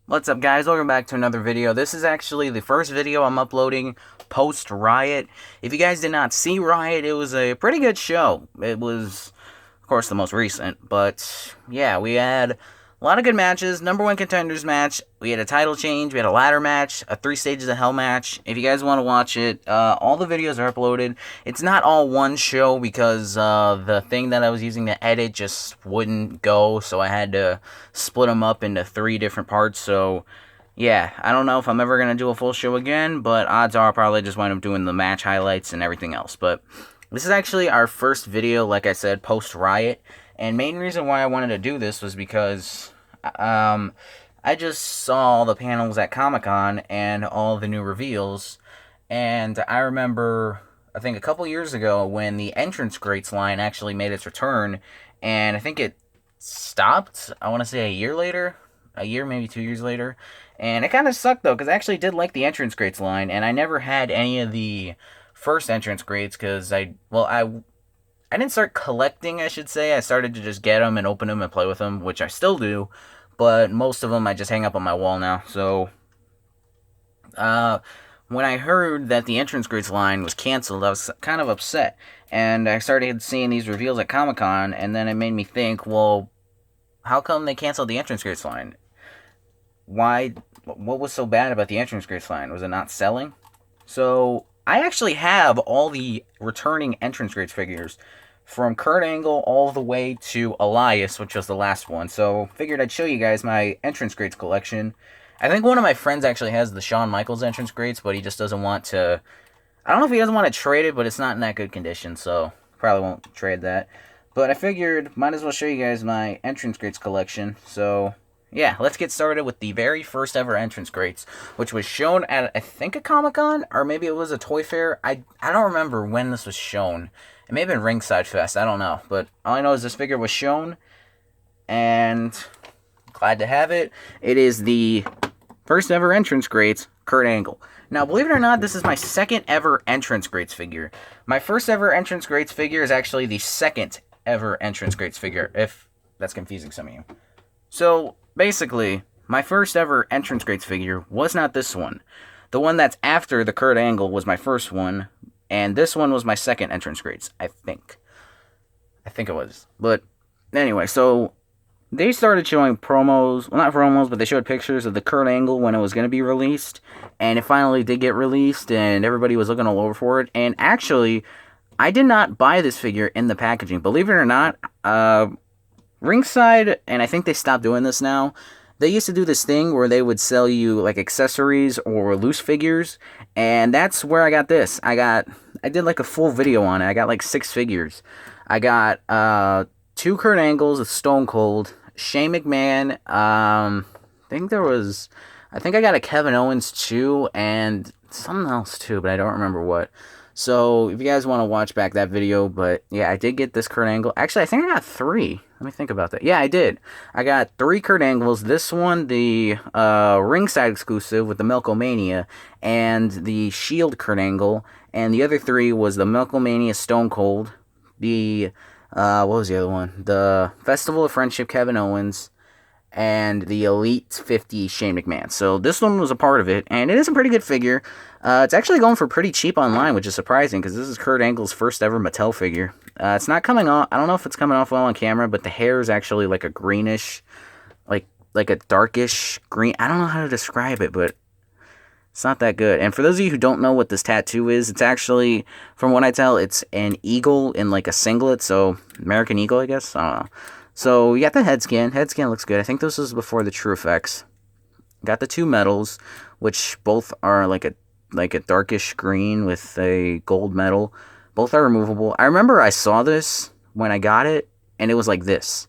What's up, guys? Welcome back to another video. This is actually the first video I'm uploading post Riot. If you guys did not see Riot, it was a pretty good show. It was, of course, the most recent, but yeah, we had a lot of good matches. Number one contenders match. We had a title change. We had a ladder match, a 3 Stages of Hell match. If you guys want to watch it, all the videos are uploaded. It's not all one show because the thing that I was using to edit just wouldn't go, so I had to split them up into 3 different parts. So yeah, I don't know if I'm ever going to do a full show again, but odds are I'll probably just wind up doing the match highlights and everything else. But this is actually our first video, like I said, post Riot. And main reason why I wanted to do this was because I just saw all the panels at Comic-Con and all the new reveals. And I remember, I think a couple years ago, when the entrance greats line actually made its return. And I think it stopped, I want to say a year later. A year, maybe 2 years later. And it kind of sucked, though, because I actually did like the entrance greats line. And I never had any of the first entrance greats because I didn't start collecting, I should say. I started to just get them and open them and play with them, which I still do. But most of them I just hang up on my wall now. So, when I heard that the entrance grids line was canceled, I was kind of upset. And I started seeing these reveals at Comic Con, and then it made me think, well, how come they canceled the entrance grids line? Why? What was so bad about the entrance grids line? Was it not selling? So, I actually have all the returning entrance grids figures from Kurt Angle all the way to Elias, which was the last one. So, figured I'd show you guys my entrance grades collection. I think one of my friends actually has the Shawn Michaels entrance grades, but he just doesn't want to. I don't know if he doesn't want to trade it, but it's not in that good condition, so probably won't trade that. But I figured might as well show you guys my entrance grades collection. So, yeah, let's get started with the very first ever entrance grades, which was shown at, I think, a Comic-Con, or maybe it was a Toy Fair. I don't remember when this was shown. It may have been Ringside Fest, I don't know. But all I know is this figure was shown, and glad to have it. It is the first ever entrance grades, Kurt Angle. Now, believe it or not, this is my second ever entrance grades figure. My first ever entrance grades figure is actually the second ever entrance grades figure, if that's confusing some of you. So, basically, my first ever entrance grades figure was not this one. The one that's after the Kurt Angle was my first one, and this one was my second entrance grades, I think. I think it was. But, anyway, so they started showing promos, well, not promos, but they showed pictures of the Kurt Angle when it was going to be released, and it finally did get released, and everybody was looking all over for it. And actually, I did not buy this figure in the packaging. Believe it or not, Ringside, and I think they stopped doing this now, they used to do this thing where they would sell you like accessories or loose figures, and that's where I got this. I did like a full video on it. I got like 6 figures. I got 2 Kurt Angles with Stone Cold, Shane McMahon, I think I got a Kevin Owens too, and something else too, but I don't remember what. So, if you guys want to watch back that video, but yeah, I did get this Kurt Angle. Actually, I think I got 3. Let me think about that. Yeah, I did. I got 3 Kurt Angles. This one, the ringside exclusive with the Milkomania, and the Shield Kurt Angle. And the other 3 was the Milkomania Stone Cold, the, what was the other one? The Festival of Friendship Kevin Owens, and the Elite 50 Shane McMahon. So this one was a part of it, and it is a pretty good figure. It's actually going for pretty cheap online, which is surprising, because this is Kurt Angle's first ever Mattel figure. It's not coming off, I don't know if it's coming off well on camera, but the hair is actually like a greenish, like a darkish green. I don't know how to describe it, but it's not that good. And for those of you who don't know what this tattoo is, it's actually, from what I tell, it's an eagle in like a singlet, so American Eagle, I guess? I don't know. So, you got the head scan. Head scan looks good. I think this was before the True Effects. Got the 2 medals, which both are like a darkish green with a gold medal. Both are removable. I remember I saw this when I got it, and it was like this.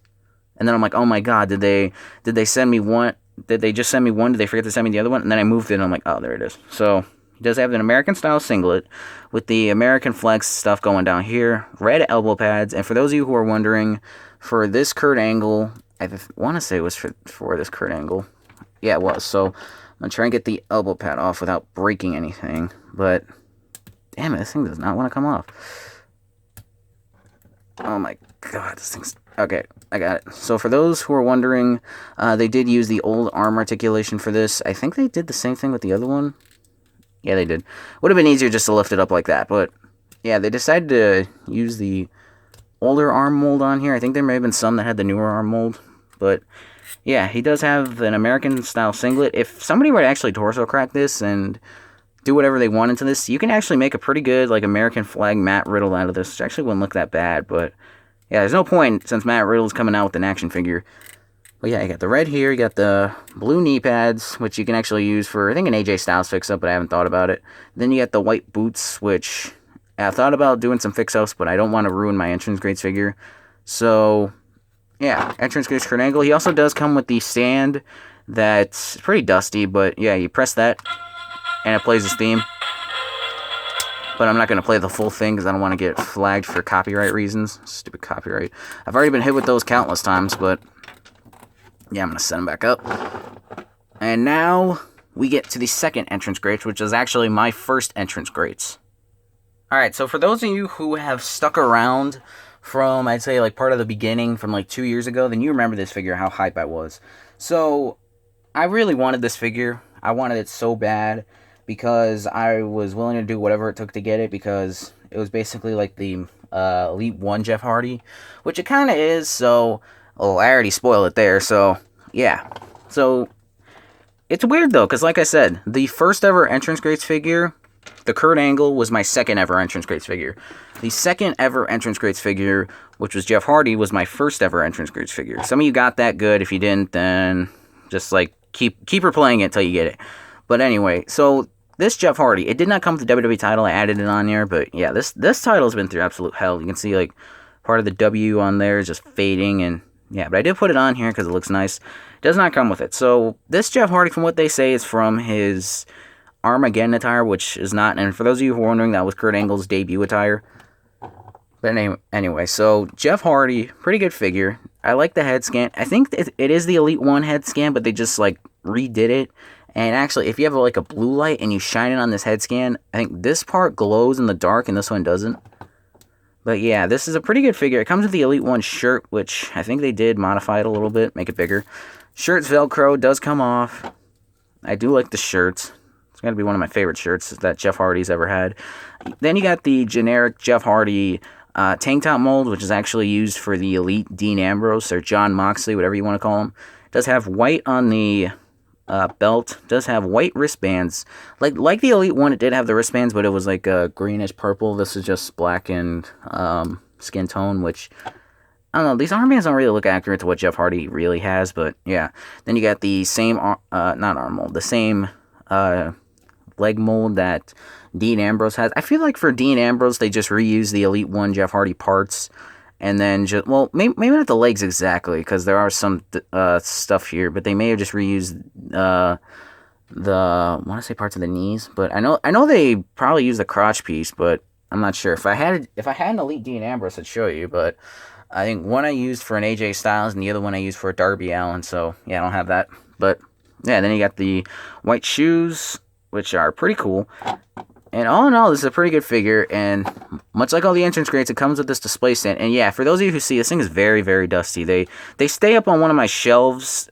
And then I'm like, oh my god, did they send me one? Did they just send me one? Did they forget to send me the other one? And then I moved it, and I'm like, oh, there it is. So, he does have an American-style singlet with the American flex stuff going down here. Red elbow pads. And for those of you who are wondering, for this Kurt Angle, I want to say it was for this Kurt Angle. Yeah, it was. So, I'm going to try and get the elbow pad off without breaking anything. But, damn it, this thing does not want to come off. Oh my god, this thing's Okay, I got it. So for those who are wondering, they did use the old arm articulation for this. I think they did the same thing with the other one. Yeah, they did. Would have been easier just to lift it up like that, but yeah, they decided to use the older arm mold on here. I think there may have been some that had the newer arm mold, but yeah, he does have an American-style singlet. If somebody were to actually torso crack this and do whatever they want into this, you can actually make a pretty good, like, American flag Matt Riddle out of this, which actually wouldn't look that bad, but yeah, there's no point since Matt Riddle's coming out with an action figure. But yeah, you got the red here, you got the blue knee pads, which you can actually use for, I think, an AJ Styles fix-up, but I haven't thought about it. Then you got the white boots, which I've thought about doing some fix-ups, but I don't want to ruin my Entrance Greats figure. So, yeah, Entrance Greats Kurt Angle. He also does come with the stand that's pretty dusty, but yeah, you press that, and it plays his theme. But I'm not going to play the full thing because I don't want to get flagged for copyright reasons. Stupid copyright. I've already been hit with those countless times, but yeah, I'm going to set them back up. And now we get to the second Entrance Greats, which is actually my first Entrance Greats. Alright, so for those of you who have stuck around from, I'd say, like, part of the beginning from, like, 2 years ago, then you remember this figure, how hype I was. So, I really wanted this figure. I wanted it so bad because I was willing to do whatever it took to get it, because it was basically like the Elite 1 Jeff Hardy, which it kind of is, so, oh, I already spoiled it there, so, yeah. So, it's weird, though, because like I said, the first ever Entrance Greats figure, the Kurt Angle, was my second ever Entrance Greats figure. The second ever Entrance Greats figure, which was Jeff Hardy, was my first ever Entrance Greats figure. Some of you got that good. If you didn't, then just, like, keep replaying it until you get it. But anyway, so this Jeff Hardy, it did not come with the WWE title. I added it on there, but yeah, this title's been through absolute hell. You can see, like, part of the W on there is just fading, and yeah, but I did put it on here because it looks nice. It does not come with it. So this Jeff Hardy, from what they say, is from his Armageddon attire, which is not, and for those of you who are wondering, that was Kurt Angle's debut attire. But anyway, so Jeff Hardy, pretty good figure. I like the head scan. I think it is the Elite 1 head scan, but they just, like, redid it. And actually, if you have, like, a blue light and you shine it on this head scan, I think this part glows in the dark and this one doesn't. But yeah, this is a pretty good figure. It comes with the Elite 1 shirt, which I think they did modify it a little bit, make it bigger. Shirt's Velcro, does come off. I do like the shirts. It's going to be one of my favorite shirts that Jeff Hardy's ever had. Then you got the generic Jeff Hardy tank top mold, which is actually used for the Elite Dean Ambrose, or John Moxley, whatever you want to call him. It does have white on the belt, does have white wristbands. Like the Elite 1, it did have the wristbands, but it was like a greenish purple. This is just black and skin tone, which, I don't know, these armbands don't really look accurate to what Jeff Hardy really has, but yeah. Then you got the same, not arm mold, the same leg mold that Dean Ambrose has. I feel like for Dean Ambrose, they just reused the Elite 1 Jeff Hardy parts, and then just, well, maybe not the legs exactly, because there are some stuff here, but they may have just reused I want to say parts of the knees, but I know they probably used the crotch piece, but I'm not sure. If I had an Elite Dean Ambrose, I'd show you, but I think one I used for an AJ Styles and the other one I used for a Darby Allin, so yeah, I don't have that. But yeah, then you got the white shoes, which are pretty cool. And all in all, this is a pretty good figure, and much like all the Entrance Greats, it comes with this display stand. And yeah, for those of you who see, this thing is very, very dusty. They stay up on one of my shelves.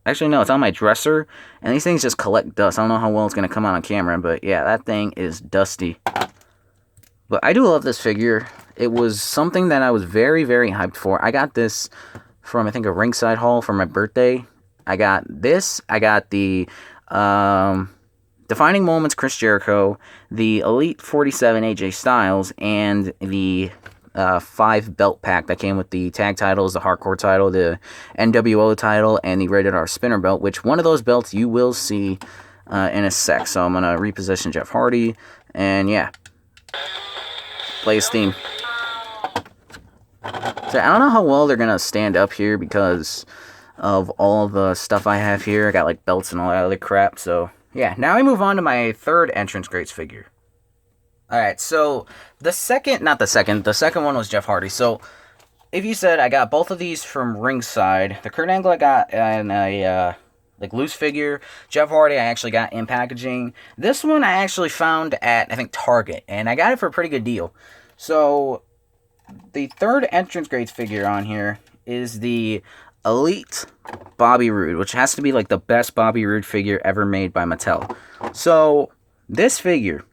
Actually, no, it's on my dresser, and these things just collect dust. I don't know how well it's going to come out on camera, but yeah, that thing is dusty. But I do love this figure. It was something that I was very, very hyped for. I got this from, I think, a ringside haul for my birthday. I got this. I got the Defining Moments Chris Jericho, the Elite 47 AJ Styles, and the 5 belt pack that came with the tag titles, the hardcore title, the NWO title, and the Rated R spinner belt, which one of those belts you will see in a sec. So I'm going to reposition Jeff Hardy, and yeah, play his theme. So I don't know how well they're going to stand up here because of all the stuff I have here. I got like belts and all that other crap, so yeah. Now I move on to my third Entrance Greats figure. Alright, so the second one was Jeff Hardy. So if you said I got both of these from ringside, the Kurt Angle I got in a like loose figure. Jeff Hardy I actually got in packaging. This one I actually found at, I think, Target, and I got it for a pretty good deal. So the third Entrance Greats figure on here is the Elite Bobby Roode, which has to be like the best Bobby Roode figure ever made by Mattel. So, this figure,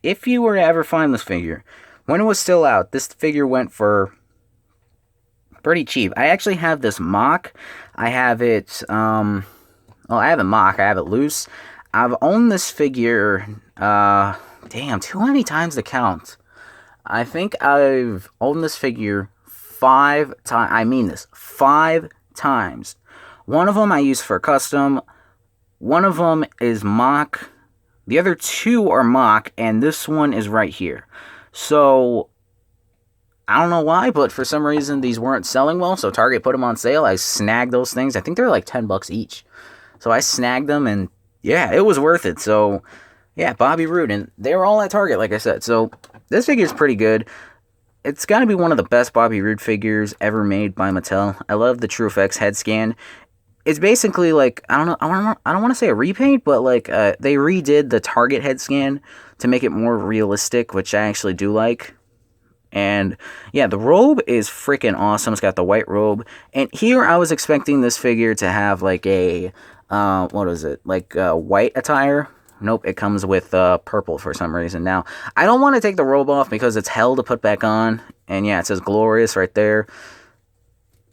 if you were to ever find this figure, when it was still out, this figure went for pretty cheap. I actually have this mock. I have it, well, I have a mock. I have it loose. I've owned this figure, damn, too many times to count. I think I've owned this figure 5 times. I mean this, 5 times. One of them I use for custom. One of them is mock. The other 2 are mock, and this one is right here. So, I don't know why, but for some reason these weren't selling well, so Target put them on sale. I snagged those things. I think they're like $10 each. So I snagged them, and yeah, it was worth it. So, yeah, Bobby Roode, and they were all at Target, like I said. So, this figure's pretty good. It's got to be one of the best Bobby Roode figures ever made by Mattel. I love the TrueFX head scan. It's basically like, I don't want to say a repaint, but like they redid the Target head scan to make it more realistic, which I actually do like. And yeah, the robe is freaking awesome. It's got the white robe. And here I was expecting this figure to have like a, what is it? Like white attire. Nope, it comes with purple for some reason. Now, I don't want to take the robe off because it's hell to put back on. And yeah, it says Glorious right there.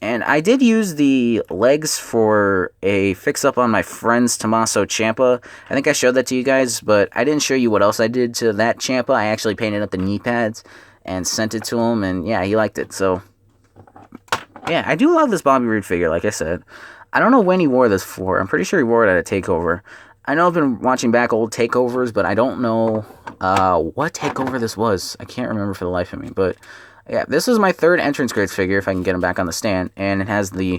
And I did use the legs for a fix-up on my friend's Tommaso Ciampa. I think I showed that to you guys, but I didn't show you what else I did to that Ciampa. I actually painted up the knee pads and sent it to him, and yeah, he liked it. So, yeah, I do love this Bobby Roode figure, like I said. I don't know when he wore this for. I'm pretty sure he wore it at a takeover. I know I've been watching back old takeovers, but I don't know what takeover this was. I can't remember for the life of me, but yeah, this is my 3rd entrance grades figure, if I can get him back on the stand, and it has the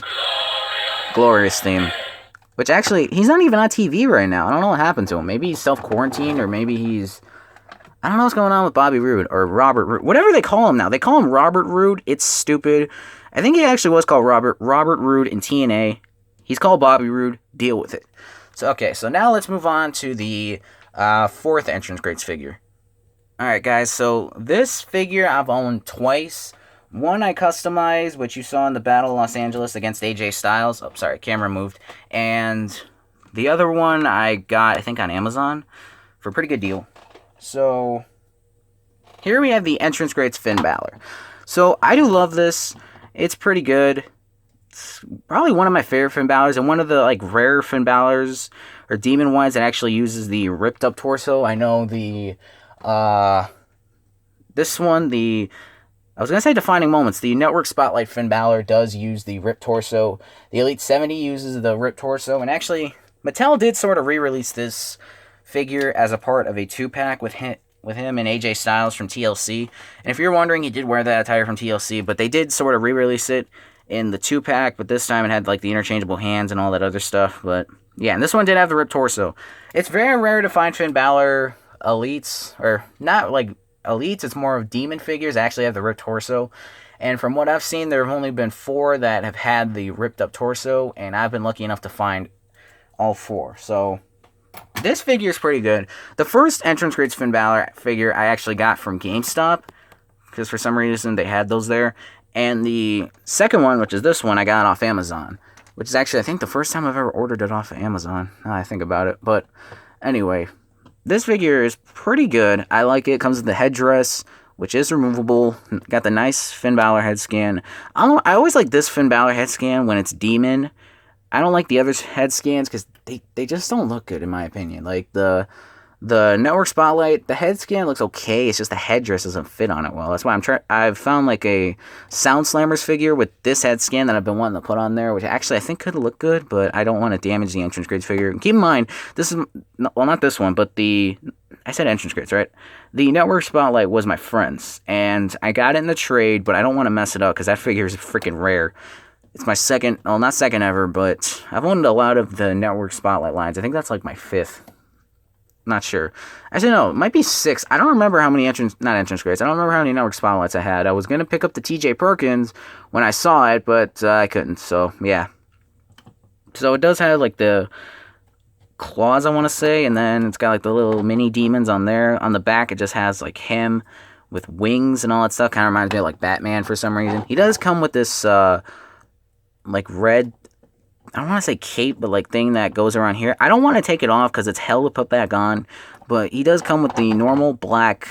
Glorious theme, which actually, he's not even on TV right now. I don't know what happened to him. Maybe he's self-quarantined, or maybe he's, I don't know what's going on with Bobby Roode, or Robert Roode, whatever they call him now. They call him Robert Roode. It's stupid. I think he actually was called Robert Roode in TNA. He's called Bobby Roode. Deal with it. So, okay, so now let's move on to the 4th entrance grades figure. Alright, guys, so this figure I've owned twice. One I customized, which you saw in the Battle of Los Angeles against AJ Styles. Oh, sorry, camera moved. And the other one I got, I think, on Amazon for a pretty good deal. So, here we have the entrance grades Finn Balor. So, I do love this. It's pretty good. It's probably one of my favorite Finn Balors, and one of the like rare Finn Balors or demon ones that actually uses the ripped up torso. I know the this one, I was gonna say Defining Moments. The Network Spotlight Finn Balor does use the ripped torso. The Elite 70 uses the ripped torso, and actually Mattel did sort of re-release this figure as a part of a 2-pack with him and AJ Styles from TLC. And if you're wondering, he did wear that attire from TLC, but they did sort of re-release it in the 2-pack, but this time it had like the interchangeable hands and all that other stuff. But yeah, and this one did have the ripped torso. It's very rare to find Finn Balor elites, or not like elites, it's more of demon figures that actually have the ripped torso. And from what I've seen, there have only been 4 that have had the ripped up torso, and I've been lucky enough to find all 4. So this figure is pretty good. The first entrance grades Finn Balor figure I actually got from GameStop, because for some reason they had those there. And the second one, which is this one, I got off Amazon, which is actually, I think, the first time I've ever ordered it off of Amazon, now I think about it. But anyway, this figure is pretty good. I like it. It comes with the headdress, which is removable. Got the nice Finn Balor head scan. I always like this Finn Balor head scan when it's demon. I don't like the other head scans because they just don't look good, in my opinion. Like the Network Spotlight, the head scan looks okay. It's just the headdress doesn't fit on it well. That's why I've found like a Sound Slammers figure with this head scan that I've been wanting to put on there, which actually I think could look good, but I don't want to damage the entrance grades figure. And keep in mind, this is, well, not this one, but I said entrance grades, right? The Network Spotlight was my friend's, and I got it in the trade, but I don't want to mess it up because that figure is freaking rare. It's my second, well, not second ever, but I've owned a lot of the Network Spotlight lines. I think that's like my 5th. Not sure. Actually, no, it might be 6. I don't remember how many entrance grades. I don't remember how many Network Spotlights I had. I was going to pick up the TJ Perkins when I saw it, but I couldn't. So, yeah. So, it does have, like, the claws, I want to say, and then it's got, like, the little mini demons on there. On the back, it just has, like, him with wings and all that stuff. Kind of reminds me of, like, Batman for some reason. He does come with this, like red, I don't want to say cape, but like thing that goes around here. I don't want to take it off because it's hell to put back on. But he does come with the normal black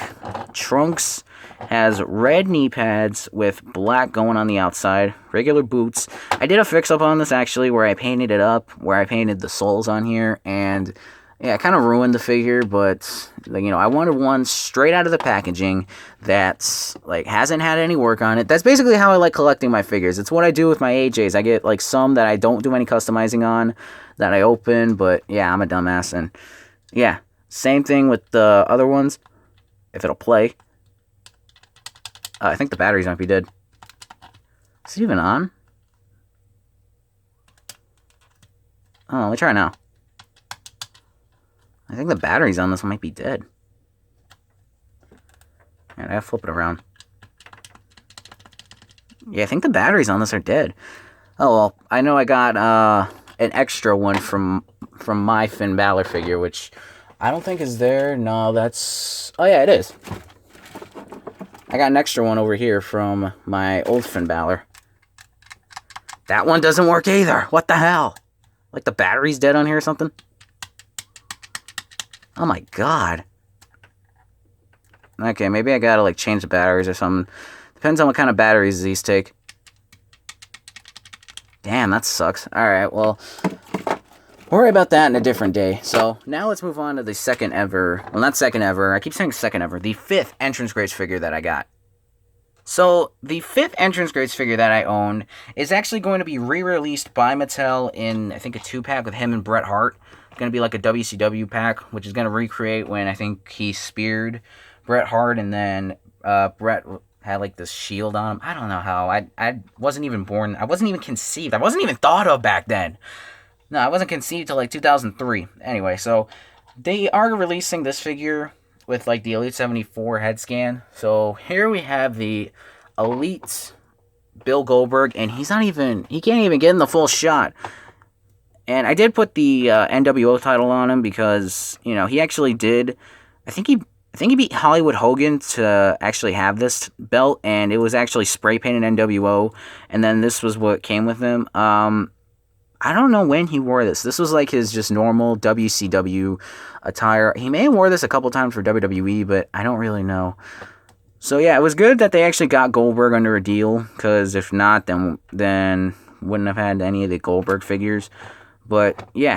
trunks. Has red knee pads with black going on the outside. Regular boots. I did a fix-up on this, actually, where I painted it up. Where I painted the soles on here. And, yeah, it kind of ruined the figure. But, like, you know, I wanted one straight out of the packaging that's, like, hasn't had any work on it. That's basically how I like collecting my figures. It's what I do with my AJs. I get, like, some that I don't do any customizing on that I open. But, yeah, I'm a dumbass. And, yeah. Same thing with the other ones, if it'll play. I think the batteries might be dead. Is it even on? Oh, let me try now. I think the batteries on this one might be dead. And I gotta flip it around. Yeah, I think the batteries on this are dead. Oh, well, I know I got an extra one from my Finn Balor figure, which I don't think is there. No, that's... Oh, yeah, it is. I got an extra one over here from my old Finn Balor. That one doesn't work either. What the hell? Like the battery's dead on here or something? Oh, my God. Okay, maybe I gotta, like, change the batteries or something. Depends on what kind of batteries these take. Damn, that sucks. Alright, well... We'll worry about that in a different day. So, now let's move on to the second ever... Well, not second ever. I keep saying second ever. The 5th Entrance Greats figure that I got. So, the 5th Entrance Greats figure that I own is actually going to be re-released by Mattel in, I think, a 2-pack with him and Bret Hart. It's going to be like a WCW pack, which is going to recreate when I think he speared Bret Hart, and then Bret had, like, this shield on him. I don't know how. I wasn't even born. I wasn't even conceived. I wasn't even thought of back then. No, I wasn't conceived till like 2003. Anyway, so they are releasing this figure with like the Elite 74 head scan. So here we have the Elite Bill Goldberg, and he can't even get in the full shot. And I did put the NWO title on him because, you know, he actually did. I think he beat Hollywood Hogan to actually have this belt, and it was actually spray painted NWO. And then this was what came with him. I don't know when he wore this. This was like his just normal WCW attire. He may have wore this a couple times for WWE, but I don't really know. So yeah, it was good that they actually got Goldberg under a deal, because if not, then wouldn't have had any of the Goldberg figures. But yeah,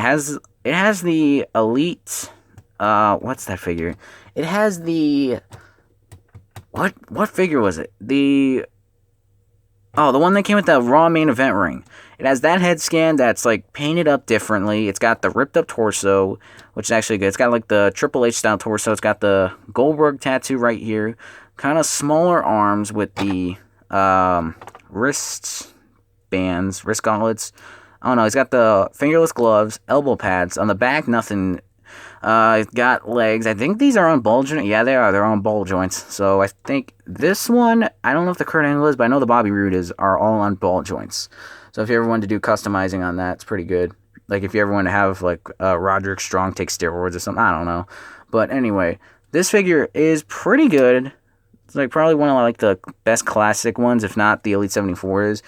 it has the Elite. What's that figure? It has the what figure was it? The one that came with the Raw main event ring. It has that head scan that's, like, painted up differently. It's got the ripped up torso, which is actually good. It's got, like, the Triple H style torso. It's got the Goldberg tattoo right here. Kind of smaller arms with the wrist bands, wrist gauntlets. I don't know. He's got the fingerless gloves, elbow pads. On the back, nothing. Got legs. I think these are on ball joints. Yeah, they are. They're on ball joints. So I think this one, I don't know if the Kurt Angle is, but I know the Bobby Roode are all on ball joints. So if you ever wanted to do customizing on that, it's pretty good. Like if you ever want to have like Roderick Strong take steroids or something, I don't know. But anyway, this figure is pretty good. It's like probably one of like the best classic ones, if not the Elite 74 is.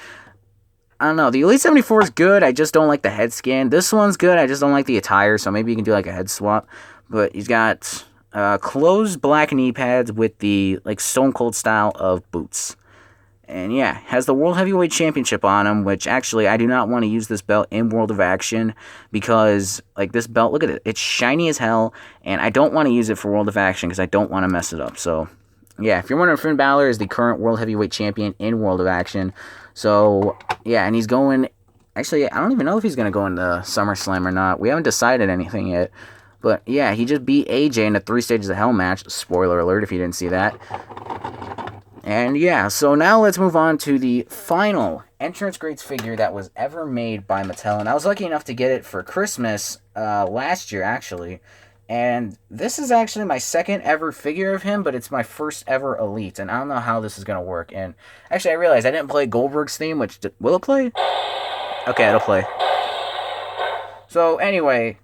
I don't know. The Elite 74 is good. I just don't like the head scan. This one's good. I just don't like the attire. So maybe you can do like a head swap. But he's got closed black knee pads with the like Stone Cold style of boots. And yeah, has the World Heavyweight Championship on him, which actually I do not want to use this belt in World of Action because, like, this belt, look at it, it's shiny as hell, and I don't want to use it for World of Action because I don't want to mess it up. So, yeah, if you're wondering, Finn Balor is the current World Heavyweight Champion in World of Action. So, yeah, and he's going, actually, I don't even know if he's going to go into SummerSlam or not. We haven't decided anything yet. But, yeah, he just beat AJ in a 3 Stages of Hell match. Spoiler alert if you didn't see that. And yeah, so now let's move on to the final Entrance Greats figure that was ever made by Mattel. And I was lucky enough to get it for Christmas last year, actually. And this is actually my second ever figure of him, but it's my first ever Elite. And I don't know how this is going to work. And actually, I realized I didn't play Goldberg's theme, which... Will it play? Okay, it'll play. So anyway,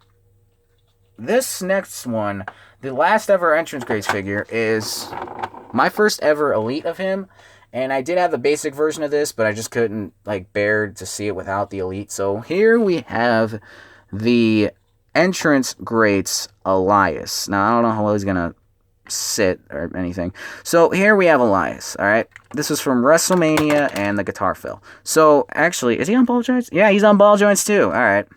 this next one, the last ever Entrance Greats figure, is my first ever Elite of him, And I did have the basic version of this, but I just couldn't like bear to see it without the Elite. So here we have the entrance greats Elias. Now I don't know how well he's gonna sit or anything. So here we have Elias. All right, this was from WrestleMania, and the guitar fell. So actually, is he on ball joints? Yeah, he's on ball joints too. All right.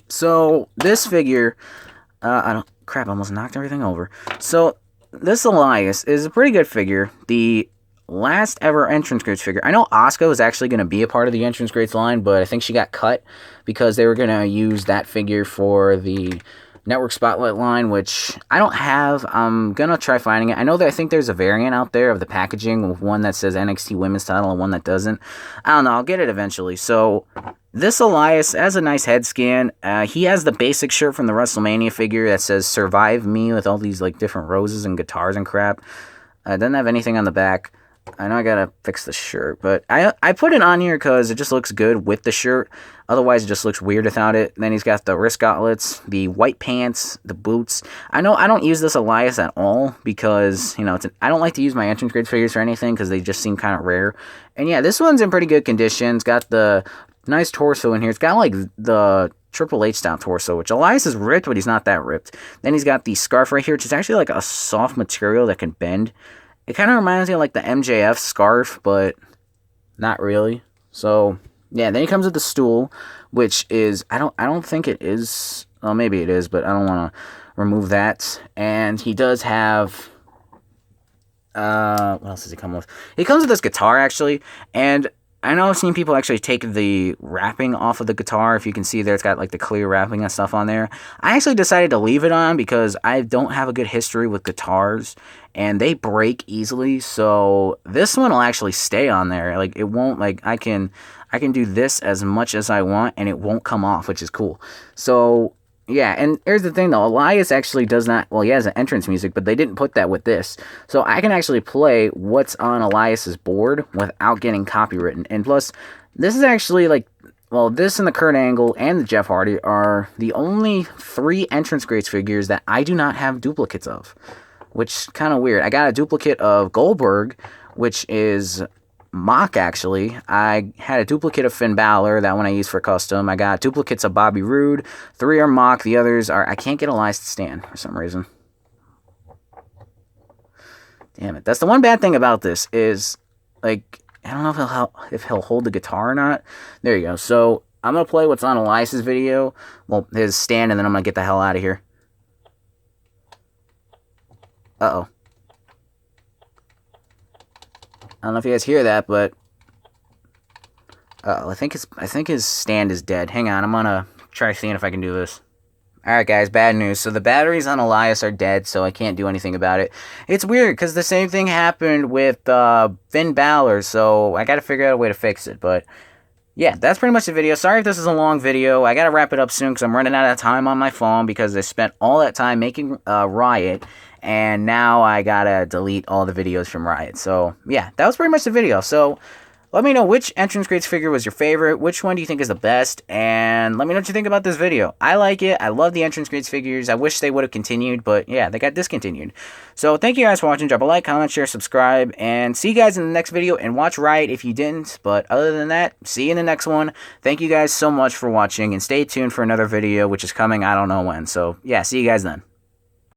So this figure, I don't crap. I almost knocked everything over. So this Elias is a pretty good figure. The last ever entrance greats figure. I know Asuka was actually going to be a part of the entrance greats line, but I think she got cut because they were going to use that figure for the Network Spotlight line, which I don't have. I'm going to try finding it. I know that I think there's a variant out there of the packaging with one that says NXT Women's title and one that doesn't. I don't know. I'll get it eventually. So this Elias has a nice head scan. He has the basic shirt from the WrestleMania figure that says "Survive Me" with all these like different roses and guitars and crap. Doesn't have anything on the back. I know I gotta fix the shirt, but I put it on here because it just looks good with the shirt. Otherwise, it just looks weird without it. And then he's got the wrist gauntlets, the white pants, the boots. I know I don't use this Elias at all because, you know, I don't like to use my entrance grade figures for anything because they just seem kind of rare. And yeah, this one's in pretty good condition. It's got the nice torso in here. It's got like the Triple H style torso, which Elias is ripped, but he's not that ripped. Then he's got the scarf right here, which is actually like a soft material that can bend. It kind of reminds me of like the MJF scarf, but not really. So yeah, then he comes with the stool, which is I don't think it is. Well, maybe it is, but I don't want to remove that. And he does have what else does he come with? He comes with this guitar actually, and I know I've seen people actually take the wrapping off of the guitar. If you can see there, it's got like the clear wrapping and stuff on there. I actually decided to leave it on because I don't have a good history with guitars and they break easily. So this one will actually stay on there. Like it won't, like I can do this as much as I want and it won't come off, which is cool. So yeah, and here's the thing though, Elias actually does not, well, he has an entrance music, but they didn't put that with this. So I can actually play what's on Elias's board without getting copywritten. And plus, this is actually like, well, this and the Kurt Angle and the Jeff Hardy are the only 3 entrance greats figures that I do not have duplicates of, which is kind of weird. I got a duplicate of Goldberg, which is mock actually. I had a duplicate of Finn Balor, that one I used for custom. I got duplicates of Bobby Roode. 3 are mock, the others are, I can't get Elias to stand for some reason. Damn it. That's the one bad thing about this is, like, I don't know if he'll hold the guitar or not. There you go. So I'm going to play what's on Elias's video, well, his stand, and then I'm going to get the hell out of here. Uh-oh. I don't know if you guys hear that, but I think his stand is dead. Hang on, I'm gonna try seeing if I can do this. Alright guys, bad news. So the batteries on Elias are dead, so I can't do anything about it. It's weird, because the same thing happened with Finn Balor, so I gotta figure out a way to fix it, but yeah, that's pretty much the video. Sorry if this is a long video. I gotta wrap it up soon, because I'm running out of time on my phone, because I spent all that time making Riot, and now I gotta delete all the videos from Riot. So yeah, that was pretty much the video. So let me know which entrance greats figure was your favorite, which one do you think is the best, and let me know what you think about this video. I like it. I love the entrance greats figures. I wish they would have continued, but yeah, they got discontinued. So thank you guys for watching. Drop a like, comment, share, subscribe, and see you guys in the next video, and watch Riot if you didn't. But other than that, see you in the next one. Thank you guys so much for watching, and stay tuned for another video, which is coming I don't know when. So yeah, see you guys then.